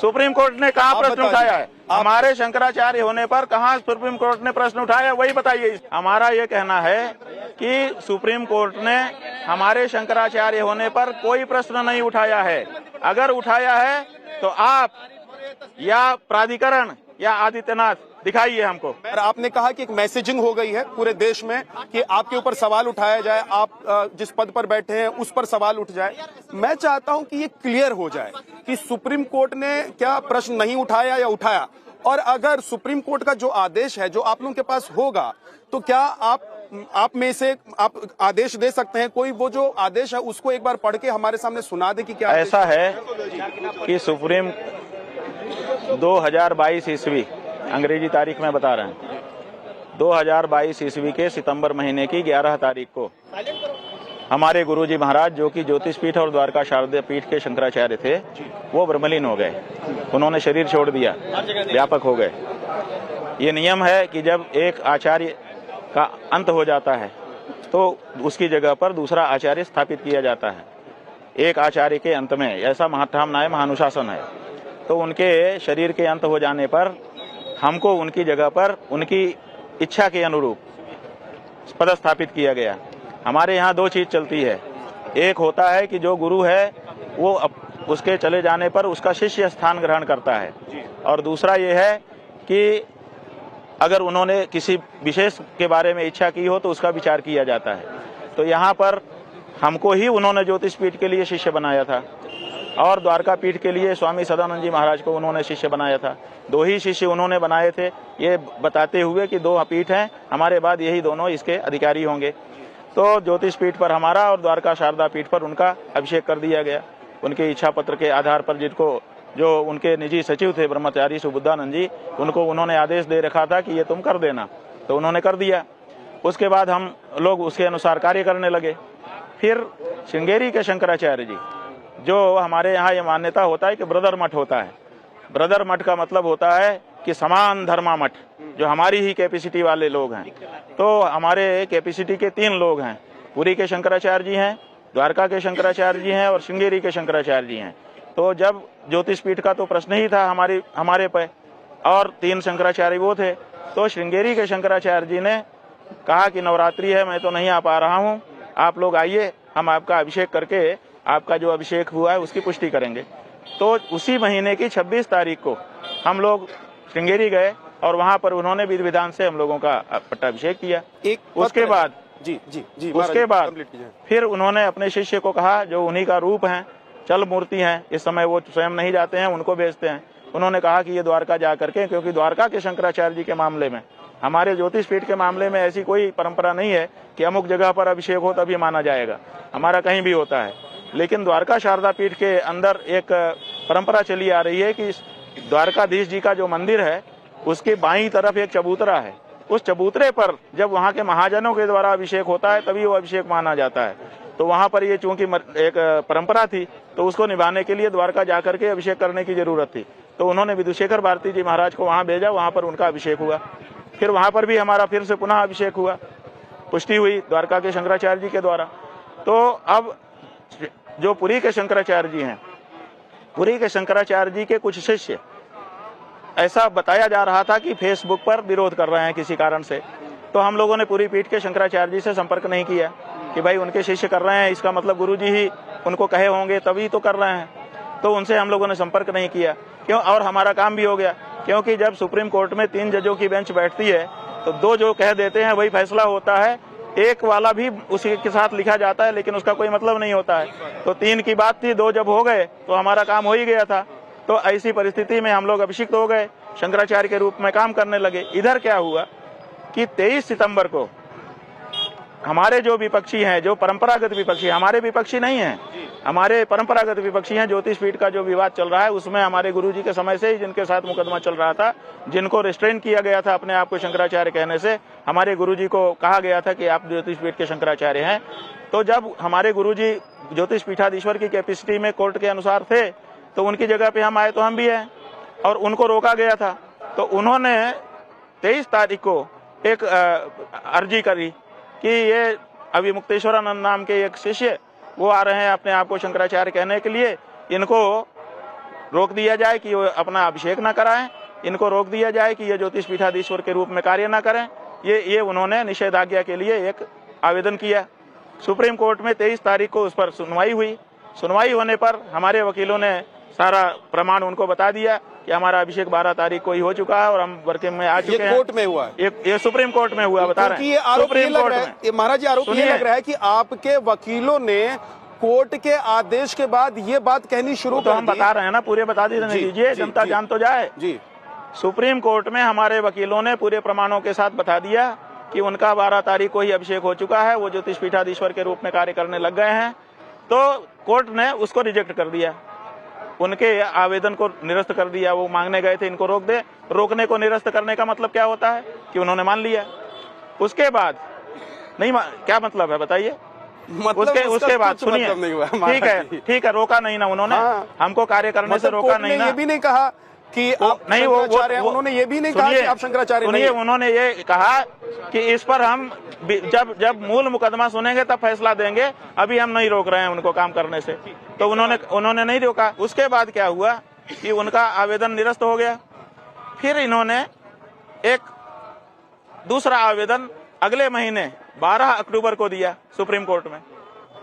Supreme court ने कहाँ प्रश्न उठाया है? हमारे शंकराचार्य होने पर कहाँ सुप्रीम कोर्ट ने प्रश्न उठाया, वही बताइए। हमारा ये कहना है कि सुप्रीम कोर्ट ने हमारे शंकराचार्य होने पर कोई प्रश्न नहीं उठाया है। अगर उठाया है तो आप या प्राधिकरण या आदित्यनाथ दिखाइए हमको। आपने कहा कि एक मैसेजिंग हो गई है पूरे देश में कि आपके ऊपर सवाल उठाया जाए, आप जिस पद पर बैठे हैं उस पर सवाल उठ जाए। मैं चाहता हूं कि ये क्लियर हो जाए कि सुप्रीम कोर्ट ने क्या प्रश्न नहीं उठाया या उठाया, और अगर सुप्रीम कोर्ट का जो आदेश है जो आप लोगों के पास होगा तो क्या आप में से आप आदेश दे सकते हैं? कोई वो जो आदेश है उसको एक बार पढ़ के हमारे सामने सुना दे कि क्या ऐसा है कि सुप्रीम 2022 ईस्वी, अंग्रेजी तारीख में बता रहे हैं, 2022 ईस्वी के सितंबर महीने की 11 तारीख को हमारे गुरुजी महाराज, जो कि ज्योतिष पीठ और द्वारका शारदा पीठ के शंकराचार्य थे, वो ब्रह्मलीन हो गए। उन्होंने शरीर छोड़ दिया, व्यापक हो गए। ये नियम है कि जब एक आचार्य का अंत हो जाता है तो उसकी जगह पर दूसरा आचार्य स्थापित किया जाता है। एक आचार्य के अंत में ऐसा महाठाम महानुशासन है, तो उनके शरीर के अंत हो जाने पर हमको उनकी जगह पर उनकी इच्छा के अनुरूप पदस्थापित किया गया। हमारे यहाँ दो चीज चलती है, एक होता है कि जो गुरु है वो उसके चले जाने पर उसका शिष्य स्थान ग्रहण करता है, और दूसरा ये है कि अगर उन्होंने किसी विशेष के बारे में इच्छा की हो तो उसका विचार किया जाता है। तो यहाँ पर हमको ही उन्होंने ज्योतिष पीठ के लिए शिष्य बनाया था और द्वारका पीठ के लिए स्वामी सदानंद जी महाराज को उन्होंने शिष्य बनाया था। दो ही शिष्य उन्होंने बनाए थे, ये बताते हुए कि दो पीठ हैं, हमारे बाद यही दोनों इसके अधिकारी होंगे। तो ज्योतिष पीठ पर हमारा और द्वारका शारदा पीठ पर उनका अभिषेक कर दिया गया। उनके इच्छा पत्र के आधार पर, जिनको जो उनके निजी सचिव थे ब्रह्मचारी सुबुद्धानंद जी, उनको उन्होंने आदेश दे रखा था कि ये तुम कर देना, तो उन्होंने कर दिया। उसके बाद हम लोग उसके अनुसार कार्य करने लगे। फिर श्रृंगेरी के शंकराचार्य जी, जो हमारे यहाँ ये मान्यता होता है कि ब्रदर मठ होता है। ब्रदर मठ का मतलब होता है कि समान धर्मा मठ, जो हमारी ही कैपेसिटी वाले लोग हैं। तो हमारे कैपेसिटी के 3 लोग हैं, पुरी के शंकराचार्य जी हैं, द्वारका के शंकराचार्य जी हैं और श्रृंगेरी के शंकराचार्य जी हैं। तो जब ज्योतिष पीठ का तो प्रश्न ही था हमारे पे, और 3 शंकराचार्य वो थे, तो श्रृंगेरी के शंकराचार्य जी ने कहा कि नवरात्रि है, मैं तो नहीं आ पा रहा हूँ, आप लोग आइए, हम आपका अभिषेक करके आपका जो अभिषेक हुआ है उसकी पुष्टि करेंगे। तो उसी महीने की 26 तारीख को हम लोग श्रृंगेरी गए और वहां पर उन्होंने विधि विधान से हम लोगों का पट्टाभिषेक किया। उसके बाद उसके बाद फिर उन्होंने अपने शिष्य को कहा, जो उन्हीं का रूप है, चल मूर्ति हैं, इस समय वो स्वयं नहीं जाते हैं, उनको भेजते हैं। उन्होंने कहा कि ये द्वारका जा करके, क्योंकि द्वारका के शंकराचार्य जी के मामले में, हमारे ज्योतिष पीठ के मामले में ऐसी कोई परंपरा नहीं है कि अमुक जगह पर अभिषेक हो तभी माना जाएगा, हमारा कहीं भी होता है। लेकिन द्वारका शारदा पीठ के अंदर एक परंपरा चली आ रही है कि द्वारकाधीश जी का जो मंदिर है उसके बाईं तरफ एक चबूतरा है, उस चबूतरे पर जब वहाँ के महाजनों के द्वारा अभिषेक होता है तभी वो अभिषेक माना जाता है। तो वहाँ पर ये चूंकि एक परंपरा थी, तो उसको निभाने के लिए द्वारका जाकर के अभिषेक करने की जरूरत थी। तो उन्होंने विधुशेखर भारती जी महाराज को वहाँ भेजा, वहाँ पर उनका अभिषेक हुआ। फिर वहाँ पर भी हमारा फिर से पुनः अभिषेक हुआ, पुष्टि हुई द्वारका के शंकराचार्य जी के द्वारा। तो अब जो पुरी के शंकराचार्य जी हैं, पुरी के शंकराचार्य जी के कुछ शिष्य, ऐसा बताया जा रहा था कि फेसबुक पर विरोध कर रहे हैं किसी कारण से। तो हम लोगों ने पुरी पीठ के शंकराचार्य जी से संपर्क नहीं किया कि भाई उनके शिष्य कर रहे हैं, इसका मतलब गुरुजी ही उनको कहे होंगे तभी तो कर रहे हैं। तो उनसे हम लोगों ने संपर्क नहीं किया, क्यों, और हमारा काम भी हो गया। क्योंकि जब सुप्रीम कोर्ट में 3 जजों की बेंच बैठती है तो 2 जो कह देते हैं वही फैसला होता है, एक वाला भी उसी के साथ लिखा जाता है लेकिन उसका कोई मतलब नहीं होता है। तो 3 की बात थी, 2 जब हो गए तो हमारा काम हो ही गया था। तो ऐसी परिस्थिति में हम लोग अभिषिक्त हो गए, शंकराचार्य के रूप में काम करने लगे। इधर क्या हुआ कि 23 सितंबर को हमारे जो विपक्षी हैं, जो परंपरागत विपक्षी, हमारे विपक्षी नहीं हैं, हमारे परंपरागत विपक्षी हैं, ज्योतिष पीठ का जो विवाद चल रहा है उसमें हमारे गुरुजी के समय से ही जिनके साथ मुकदमा चल रहा था, जिनको रिस्ट्रेन किया गया था अपने आप को शंकराचार्य कहने से, हमारे गुरुजी को कहा गया था कि आप ज्योतिष पीठ के शंकराचार्य हैं। तो जब हमारे गुरुजी ज्योतिष पीठाधीश्वर की कैपेसिटी में कोर्ट के अनुसार थे, तो उनकी जगह पे हम आए तो हम भी हैं, और उनको रोका गया था। तो उन्होंने 23 तारीख को एक अर्जी करी कि ये अभी मुक्तेश्वरानंद नाम के एक शिष्य वो आ रहे हैं अपने आप को शंकराचार्य कहने के लिए, इनको रोक दिया जाए कि वो अपना अभिषेक न कराएं, इनको रोक दिया जाए कि ये ज्योतिष पीठाधीश्वर के रूप में कार्य न करें। ये उन्होंने निषेधाज्ञा के लिए एक आवेदन किया। सुप्रीम कोर्ट में 23 तारीख को उस पर सुनवाई हुई। सुनवाई होने पर हमारे वकीलों ने सारा प्रमाण उनको बता दिया कि हमारा अभिषेक 12 तारीख को ही हो चुका है और हम वर्किंग में आ चुके हैं। कोर्ट में हुआ है, ये सुप्रीम कोर्ट में हुआ, बता रहे हैं सुप्रीम कोर्ट में। महाराज जी, आरोप ये लग रहा है कि आपके वकीलों ने कोर्ट के आदेश के बाद ये बात कहनी शुरू तो हम बता रहे हैं ना, पूरे बता दीजिए, जनता जान तो जाए जी। सुप्रीम कोर्ट में हमारे वकीलों ने पूरे प्रमाणों के साथ बता दिया कि उनका 12 तारीख को ही अभिषेक हो चुका है, वो ज्योतिष पीठाधीश्वर के रूप में कार्य करने लग गए हैं। तो कोर्ट ने उसको रिजेक्ट कर दिया, उनके आवेदन को निरस्त कर दिया। वो मांगने गए थे इनको रोक दे, रोकने को निरस्त करने का मतलब क्या होता है कि उन्होंने मान लिया। उसके बाद नहीं, क्या मतलब है बताइए? मतलब उसके बाद सुनिए, ठीक है, रोका नहीं ना उन्होंने, हमको कार्य करने से रोका नहीं ना। ये भी नहीं कहा कि आप नहीं, उन्होंने ये भी नहीं कहा कि आप शंकराचार्य नहीं हैं। उन्होंने ये कहा कि इस पर हम जब मूल मुकदमा सुनेंगे तब फैसला देंगे, अभी हम नहीं रोक रहे हैं उनको काम करने से। तो उन्होंने नहीं रोका। उसके बाद क्या हुआ कि उनका आवेदन निरस्त हो गया। फिर इन्होंने एक दूसरा आवेदन अगले महीने 12 अक्टूबर को दिया सुप्रीम कोर्ट में।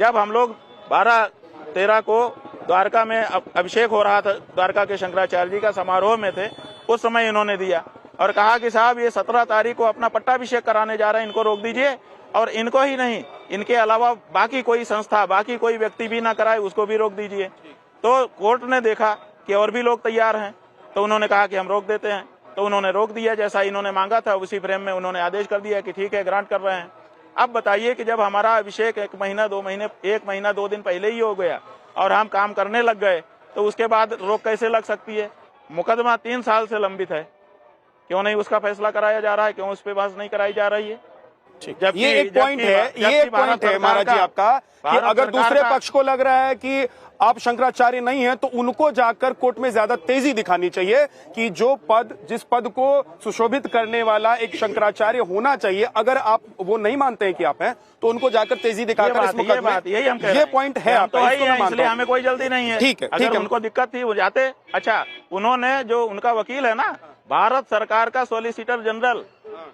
जब हम लोग 12-13 को द्वारका में अभिषेक हो रहा था, द्वारका के शंकराचार्य जी का समारोह में थे, उस समय इन्होंने दिया और कहा कि साहब ये 17 तारीख को अपना पट्टाभिषेक कराने जा रहे हैं, इनको रोक दीजिए। और इनको ही नहीं, इनके अलावा बाकी कोई संस्था, बाकी कोई व्यक्ति भी ना कराए, उसको भी रोक दीजिए। तो कोर्ट ने देखा कि और भी लोग तैयार हैं, तो उन्होंने कहा कि हम रोक देते हैं। तो उन्होंने रोक दिया, जैसा इन्होंने मांगा था उसी फ्रेम में उन्होंने आदेश कर दिया कि ठीक है, ग्रांट कर रहे हैं। अब बताइए कि जब हमारा अभिषेक 1 महीना 2 दिन पहले ही हो गया और हम काम करने लग गए, तो उसके बाद रोक कैसे लग सकती है? मुकदमा 3 साल से लंबित है, क्यों नहीं उसका फैसला कराया जा रहा है? क्यों उस पर बहस नहीं कराई जा रही है? ये एक पॉइंट है महाराज जी आपका कि अगर दूसरे पक्ष को लग रहा है कि आप शंकराचार्य नहीं हैं, तो उनको जाकर कोर्ट में ज्यादा तेजी दिखानी चाहिए कि जिस पद को सुशोभित करने वाला एक शंकराचार्य होना चाहिए, अगर आप वो नहीं मानते हैं कि आप हैं, तो उनको जाकर तेजी दिखाकर इस मुकदमे में, यही हम कह रहे हैं। ये पॉइंट है आपका, इसलिए हमें कोई जल्दी नहीं है। ठीक है, अगर उनको दिक्कत थी वो जाते। अच्छा, उन्होंने जो उनका वकील है ना, भारत सरकार का सॉलिसिटर जनरल,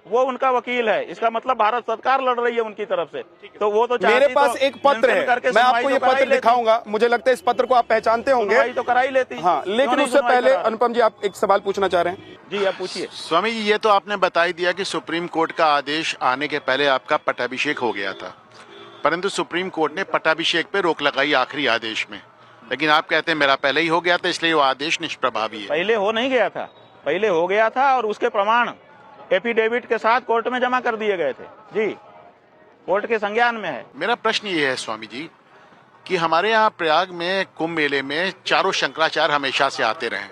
वो उनका वकील है। इसका मतलब भारत सरकार लड़ रही है उनकी तरफ से। तो वो तो मेरे पास एक पत्र है, मैं आपको ये पत्र दिखाऊंगा। मुझे लगता है इस पत्र को आप पहचानते होंगे। तो करा ही लेती। हाँ, लेकिन उससे पहले अनुपम जी, आप एक सवाल पूछना चाह रहे हैं? जी, आप पूछिए। स्वामी जी, ये तो आपने बता ही दिया कि सुप्रीम कोर्ट का आदेश आने के पहले आपका पट्टाभिषेक हो गया था, परंतु सुप्रीम कोर्ट ने पट्टाभिषेक पे रोक लगाई आखिरी आदेश में। लेकिन आप कहते हैं मेरा पहले ही हो गया था, इसलिए वो आदेश निष्प्रभावी है। पहले हो नहीं गया था, पहले हो गया था और उसके प्रमाण एफिडेविट के साथ कोर्ट में जमा कर दिए गए थे। जी, कोर्ट के संज्ञान में है। मेरा प्रश्न ये है स्वामी जी कि हमारे यहाँ प्रयाग में कुंभ मेले में चारों शंकराचार्य हमेशा से आते रहे,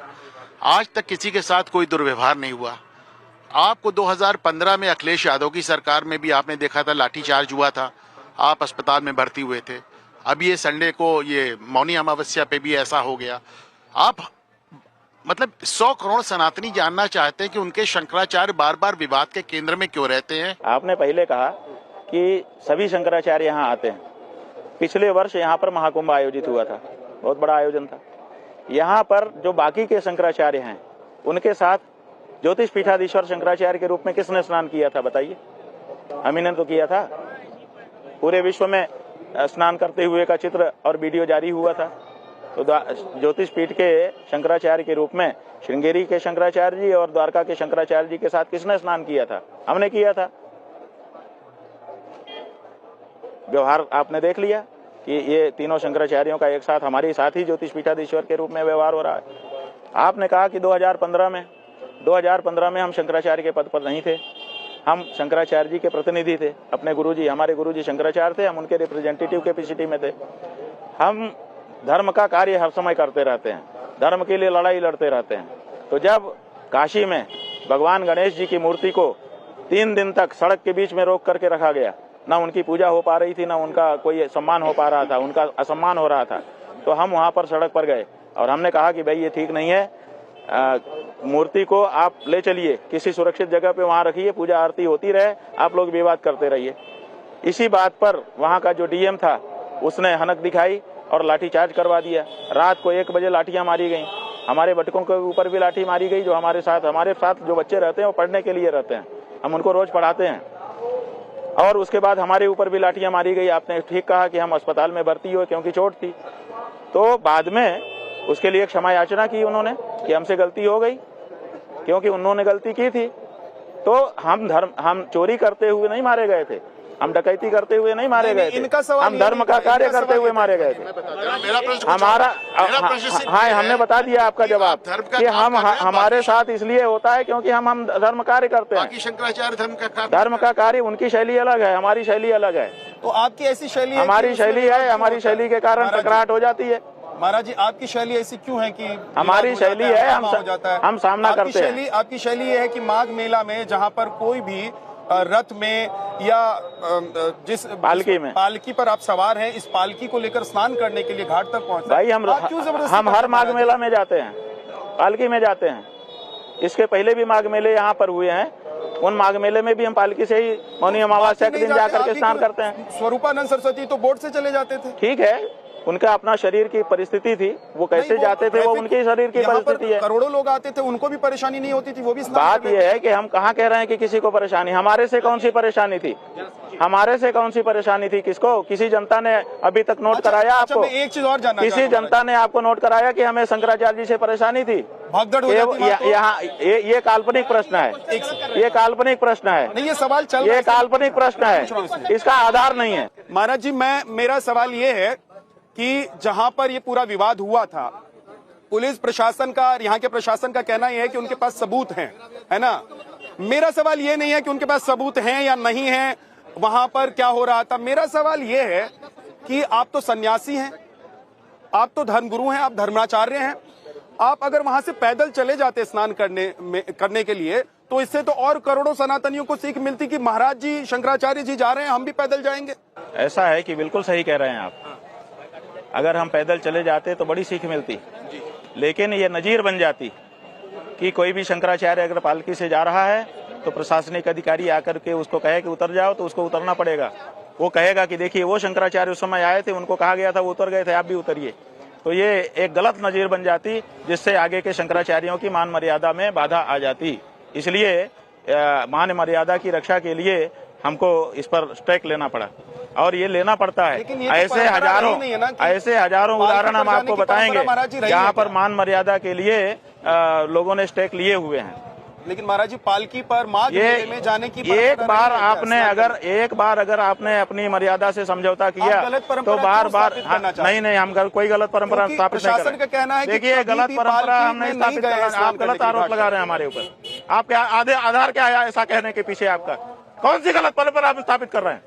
आज तक किसी के साथ कोई दुर्व्यवहार नहीं हुआ। आपको 2015 में अखिलेश यादव की सरकार में भी आपने देखा था लाठीचार्ज हुआ था, आप अस्पताल में भर्ती हुए थे। अब ये संडे को ये मौनी अमावस्या पे भी ऐसा हो गया। आप मतलब 100 करोड़ सनातनी जानना चाहते हैं कि उनके शंकराचार्य बार बार विवाद के केंद्र में क्यों रहते हैं। आपने पहले कहा कि सभी शंकराचार्य यहाँ आते हैं। पिछले वर्ष यहाँ पर महाकुंभ आयोजित हुआ था, बहुत बड़ा आयोजन था। यहाँ पर जो बाकी के शंकराचार्य हैं, उनके साथ ज्योतिष पीठाधीश्वर शंकराचार्य के रूप में किसने स्नान किया था बताइए? हम ही ने तो किया था। पूरे विश्व में स्नान करते हुए का चित्र और वीडियो जारी हुआ था। तो ज्योतिष पीठ के शंकराचार्य के रूप में श्रृंगेरी के शंकराचार्य जी और द्वारका के शंकराचार्य जी के साथ किसने स्नान किया था? हमने किया था। व्यवहार आपने देख लिया कि ये तीनों शंकराचार्यों का एक साथ हमारे साथ ही ज्योतिष पीठाधीश्वर के रूप में व्यवहार हो रहा है। आपने कहा कि 2015 में हम शंकराचार्य के पद पर नहीं थे, हम शंकराचार्य जी के प्रतिनिधि थे। अपने गुरुजी, हमारे गुरुजी शंकराचार्य थे, हम उनके रिप्रेजेंटेटिव कैपेसिटी में थे। हम धर्म का कार्य हर समय करते रहते हैं, धर्म के लिए लड़ाई लड़ते रहते हैं। तो जब काशी में भगवान गणेश जी की मूर्ति को 3 दिन तक सड़क के बीच में रोक करके रखा गया, ना उनकी पूजा हो पा रही थी, ना उनका कोई सम्मान हो पा रहा था, उनका असम्मान हो रहा था, तो हम वहां पर सड़क पर गए और हमने कहा कि भाई ये ठीक नहीं है, मूर्ति को आप ले चलिए किसी सुरक्षित जगह पे, वहां रखिए, पूजा आरती होती रहे, आप लोग विवाद करते रहिए। इसी बात पर वहां का जो डीएम था उसने हनक दिखाई और लाठीचार्ज करवा दिया। रात को 1 बजे लाठियां मारी गई। हमारे बटकों के ऊपर भी लाठी मारी गई। जो हमारे साथ जो बच्चे रहते हैं वो पढ़ने के लिए रहते हैं, हम उनको रोज पढ़ाते हैं। और उसके बाद हमारे ऊपर भी लाठियां मारी गई। आपने ठीक कहा कि हम अस्पताल में भर्ती हुए क्योंकि चोट थी। तो बाद में उसके लिए क्षमा याचना की उन्होंने कि हमसे गलती हो गई, क्योंकि उन्होंने गलती की थी। तो हम चोरी करते हुए नहीं मारे गए थे, हम डकैती करते हुए नहीं मारे गए थे, हम धर्म का कार्य करते हुए मारे गए थे। हाँ, हमने बता दिया आपका जवाब कि हमारे साथ इसलिए होता है क्योंकि हम धर्म कार्य करते हैं। शंकराचार्य धर्म का कार्य, उनकी शैली अलग है, हमारी शैली अलग है। तो आपकी ऐसी शैली है, हमारी शैली है, हमारी शैली के कारण टकराहट हो जाती है। महाराज जी, आपकी शैली ऐसी क्यों है कि हमारी शैली है, हम सामना करते हैं। आपकी शैली ये है कि माघ मेला में जहाँ पर कोई भी रथ में या जिस पालकी पर आप सवार हैं, इस पालकी को लेकर स्नान करने के लिए घाट तक पहुंचते भाई हम हर माघ मेला में जाते हैं, पालकी में जाते हैं। इसके पहले भी माघ मेले यहाँ पर हुए हैं, उन माघ मेले में भी हम पालकी से ही मौनी अमावस्या के दिन जाकर के स्नान करते हैं। स्वरूपानंद सरस्वती तो बोट से चले जाते थे। ठीक है, उनका अपना शरीर की परिस्थिति थी, वो कैसे जाते थे वो उनके शरीर की परिस्थिति है। करोड़ों लोग आते थे, उनको भी परेशानी नहीं होती थी, वो भी। बात यह है कि हम कहाँ कह रहे हैं कि किसी को परेशानी, हमारे से कौन सी परेशानी थी, हमारे से कौन सी परेशानी थी? किसको? किसी जनता ने अभी तक नोट कराया आपको? एक चीज और जानना, किसी जनता ने आपको नोट कराया कि हमें शंकराचार्य जी से परेशानी थी? यहाँ ये काल्पनिक प्रश्न है, ये काल्पनिक प्रश्न है, नहीं ये सवाल चल, ये काल्पनिक प्रश्न है, इसका आधार नहीं है। महाराज जी, मेरा सवाल ये है कि जहां पर ये पूरा विवाद हुआ था, पुलिस प्रशासन का, यहाँ के प्रशासन का कहना यह है कि उनके पास सबूत हैं, है ना? मेरा सवाल ये नहीं है कि उनके पास सबूत हैं या नहीं है, वहां पर क्या हो रहा था। मेरा सवाल ये है कि आप तो सन्यासी हैं, आप तो धर्मगुरु हैं, आप धर्माचार्य हैं। आप अगर वहां से पैदल चले जाते स्नान करने के लिए, तो इससे तो और करोड़ों सनातनियों को सीख मिलती कि महाराज जी, शंकराचार्य जी जा रहे हैं, हम भी पैदल जाएंगे। ऐसा है कि बिल्कुल सही कह रहे हैं आप, अगर हम पैदल चले जाते तो बड़ी सीख मिलती, लेकिन ये नजीर बन जाती कि कोई भी शंकराचार्य अगर पालकी से जा रहा है तो प्रशासनिक अधिकारी आकर के उसको कहे कि उतर जाओ, तो उसको उतरना पड़ेगा। वो कहेगा कि देखिए वो शंकराचार्य उस समय आए थे, उनको कहा गया था वो उतर गए थे, आप भी उतरिए। तो ये एक गलत नजीर बन जाती, जिससे आगे के शंकराचार्यों की मान मर्यादा में बाधा आ जाती। इसलिए मान मर्यादा की रक्षा के लिए हमको इस पर स्टेक लेना पड़ा, और ये लेना पड़ता है। ऐसे हजारों उदाहरण हम आपको बताएंगे जहाँ पर मान मर्यादा के लिए लोगों ने स्टेक लिए हुए हैं। लेकिन महाराज जी, पालकी पर माघ मेले में जाने की एक बार अगर आपने अपनी मर्यादा से समझौता किया तो बार नहीं, हम कोई गलत परंपरा स्थापित नहीं कर रहे। देखिए, गलत परंपरा हम नहीं स्थापित कर रहे, आप गलत आरोप लगा रहे हैं हमारे ऊपर। आप क्या आधार क्या है ऐसा कहने के पीछे? आपका कौन सी गलत परंपरा आप स्थापित कर रहे हैं?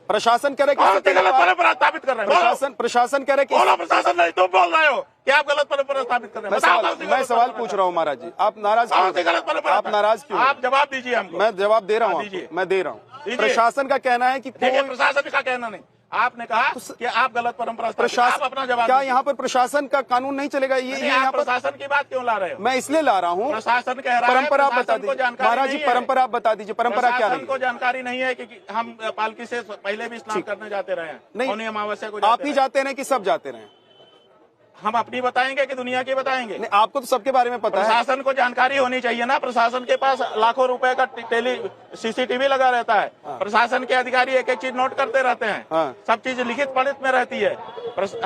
प्रशासन कह रहे कि गलत परंपरा स्थापित कर रहे हैं। प्रशासन कह रहे कि प्रशासन नहीं, तुम बोल रहे हो कि आप गलत परंपरा स्थापित कर रहे हैं। मैं सवाल पूछ रहा हूँ महाराज जी, आप नाराज क्यों? आप नाराज क्यों? आप जवाब दीजिए हमको। मैं जवाब दे रहा हूँ, मैं दे रहा हूँ। प्रशासन का कहना है कि प्रशासन का कहना नहीं, आपने कहा कि आप गलत परंपरा, प्रशासन अपना जवाब। क्या यहाँ पर प्रशासन का कानून नहीं चलेगा? ये यहाँ पर प्रशासन की बात क्यों ला रहे हो? मैं इसलिए ला रहा हूँ, प्रशासन कह रहा है, परंपरा आप बता दीजिए महाराज जी, परंपरा आप बता दीजिए, परंपरा क्या है? को जानकारी नहीं है कि हम पालकी से पहले भी स्नान करने जाते रहे हैं। नहीं, अमावस्या को आप ही जाते रहे कि सब जाते रहे? हम अपनी बताएंगे कि दुनिया की बताएंगे? नहीं, आपको तो सबके बारे में पता है। प्रशासन को जानकारी होनी चाहिए ना। प्रशासन के पास लाखों रुपए का सीसीटीवी लगा रहता है। प्रशासन के अधिकारी एक एक चीज नोट करते रहते हैं। सब चीज लिखित पढ़ित में रहती है।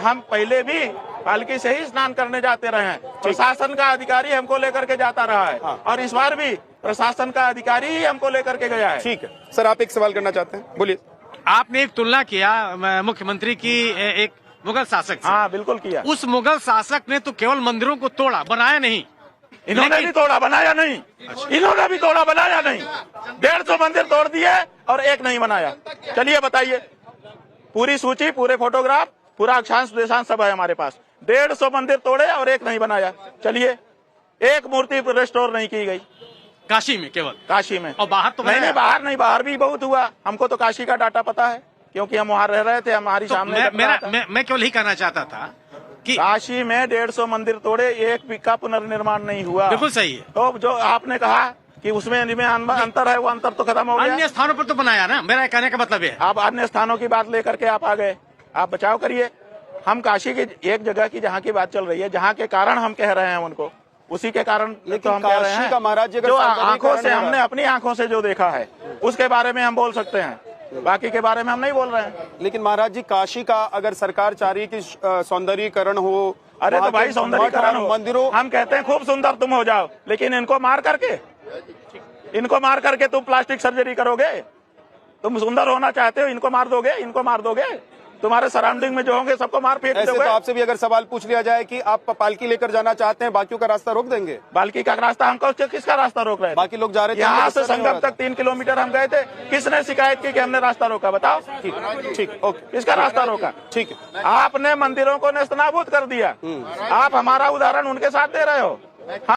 हम पहले भी पालकी से ही स्नान करने जाते रहे हैं। प्रशासन का अधिकारी हमको लेकर के जाता रहा है, और इस बार भी प्रशासन का अधिकारी ही हमको लेकर के गया है। ठीक है सर, आप एक सवाल करना चाहते हैं, बोलिए। आपने एक तुलना किया मुख्यमंत्री की एक मुगल शासक से। हाँ, बिल्कुल किया। उस मुगल शासक ने तो केवल मंदिरों को तोड़ा, बनाया नहीं। इन्होंने भी तोड़ा, बनाया नहीं। इन्होंने भी तोड़ा, बनाया नहीं। 150 मंदिर तोड़ दिए और एक नहीं बनाया। चलिए बताइए, पूरी सूची, पूरे फोटोग्राफ, पूरा अक्षांश देशांश सब है हमारे पास। 150 मंदिर तोड़े और एक नहीं बनाया। चलिए, एक मूर्ति रेस्टोर नहीं की गई काशी में, केवल काशी में। और बाहर तो नहीं, बाहर नहीं, बाहर भी बहुत हुआ। हमको तो काशी का डाटा पता है, क्योंकि हम वहाँ रह रहे थे, हमारी तो सामने। मैं केवल ही कहना चाहता था कि काशी में 150 मंदिर तोड़े, एक भी का पुनर्निर्माण नहीं हुआ। बिल्कुल सही है। तो जो आपने कहा कि उसमें अंतर है, वो अंतर तो खत्म हो गया। अन्य स्थानों पर तो बनाया ना, मेरा कहने का मतलब है। आप अन्य स्थानों की बात लेकर के आप आ गए, आप बचाव करिए। हम काशी की एक जगह की जहाँ की बात चल रही है, जहाँ के कारण हम कह रहे हैं उनको, उसी के कारण लेकिन तो हम कह रहे काशी हैं का महाराज जी अगर जो सौंदर्यीकरण आंखों से हो रहा है। हमने अपनी आंखों से जो देखा है उसके बारे में हम बोल सकते हैं, बाकी के बारे में हम नहीं बोल रहे हैं। लेकिन महाराज जी काशी का अगर सरकार चाह रही है कि सौंदर्यीकरण हो, अरे वहाँ तो भाई के सौंदर्यीकरण मठ और हो, मंदिरों, हम कहते हैं खूब सुंदर तुम हो जाओ, लेकिन इनको मार करके तुम प्लास्टिक सर्जरी करोगे। तुम सुंदर होना चाहते हो, इनको मार दोगे, तुम्हारे सराउंडिंग में जो होंगे सबको मार फेंक ऐसे दोगे। तो आपसे भी अगर सवाल पूछ लिया जाए कि आप पालकी लेकर जाना चाहते हैं, बाकियों का रास्ता रोक देंगे? बाल्की का रास्ता हमको किसका रास्ता रोक रहे थे? बाकी लोग जा रहे थे, यहाँ से रास्ता नहीं हो संगम रहा तक 3 किलोमीटर हम गए थे, किसने शिकायत की कि हमने रास्ता रोका? बताओ। ठीक, ओके, किसका रास्ता रोका? ठीक है। आपने मंदिरों को नेस्तनाबूद कर दिया। आप हमारा उदाहरण उनके साथ दे रहे हो।